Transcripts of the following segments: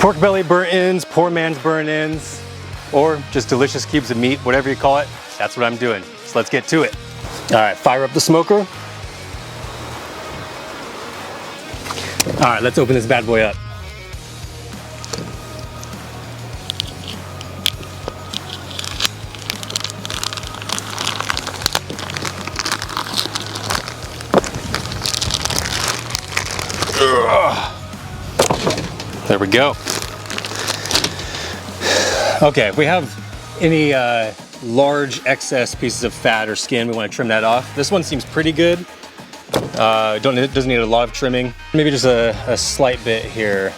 Pork belly burnt ends, poor man's burnt ends, or just delicious cubes of meat, whatever you call it. That's what I'm doing. So let's get to it. All right, fire up the smoker. All right, let's open this bad boy up. There we go. Okay, if we have any large excess pieces of fat or skin, we want to trim that off. This one seems pretty good. It doesn't need a lot of trimming. Maybe just a slight bit here.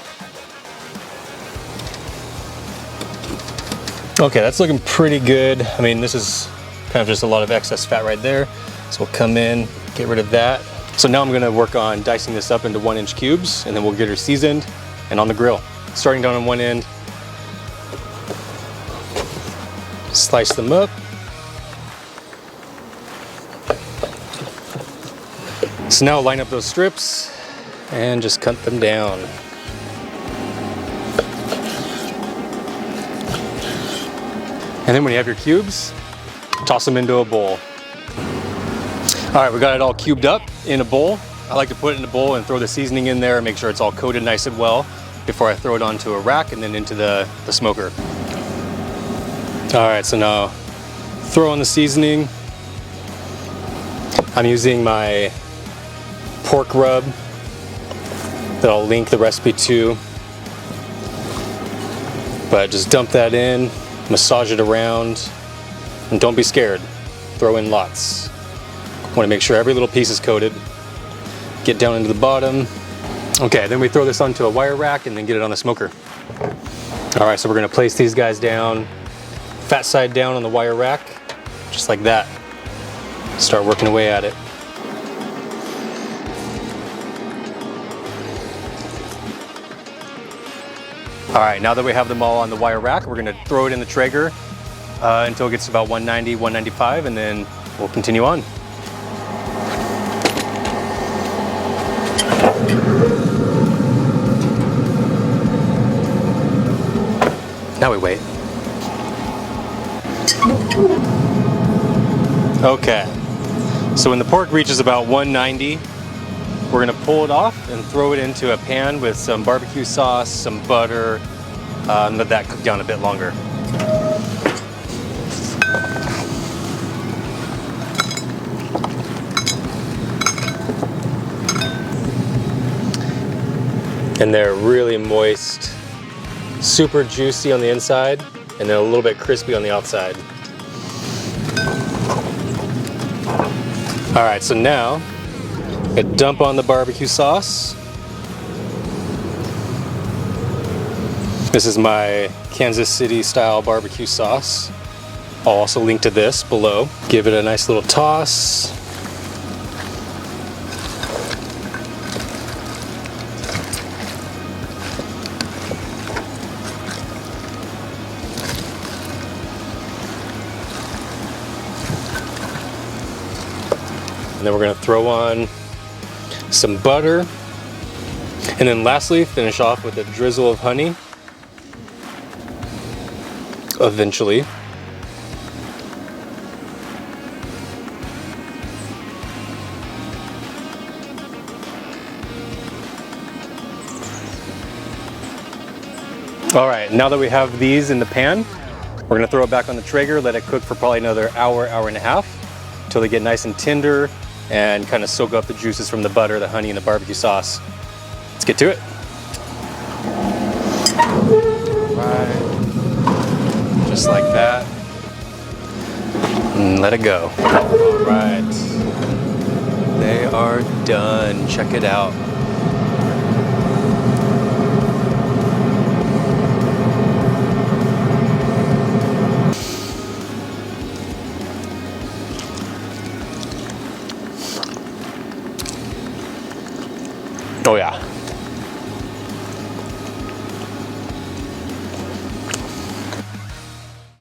Okay, that's looking pretty good. I mean, this is kind of just a lot of excess fat right there. So we'll come in, get rid of that. So now I'm gonna work on dicing this up into 1-inch cubes, and then we'll get her seasoned and on the grill. Starting down on one end, slice them up. So now line up those strips and just cut them down. And then when you have your cubes, toss them into a bowl. All right, we got it all cubed up in a bowl. I like to put it in a bowl and throw the seasoning in there and make sure it's all coated nice and well before I throw it onto a rack and then into the smoker. All right, so now throw on the seasoning. I'm using my pork rub that I'll link the recipe to. But just dump that in, massage it around, and don't be scared. Throw in lots. Want to make sure every little piece is coated. Get down into the bottom. Okay, then we throw this onto a wire rack and then get it on the smoker. All right, so we're gonna place these guys down, fat side down on the wire rack, just like that. Start working away at it. All right, now that we have them all on the wire rack, we're gonna throw it in the Traeger until it gets to about 190, 195, and then we'll continue on. Now we wait. Okay, so when the pork reaches about 190, we're gonna pull it off and throw it into a pan with some barbecue sauce, some butter, and let that cook down a bit longer. And they're really moist, super juicy on the inside, and then a little bit crispy on the outside. All right, so now I dump on the barbecue sauce. This is my Kansas City style barbecue sauce. I'll also link to this below. Give it a nice little toss. And then we're gonna throw on some butter. And then lastly, finish off with a drizzle of honey. Eventually. All right, now that we have these in the pan, we're gonna throw it back on the Traeger, let it cook for probably another hour, hour and a half, until they get nice and tender and kind of soak up the juices from the butter, the honey, and the barbecue sauce. Let's get to it. All right, just like that. And let it go. All right, they are done. Check it out.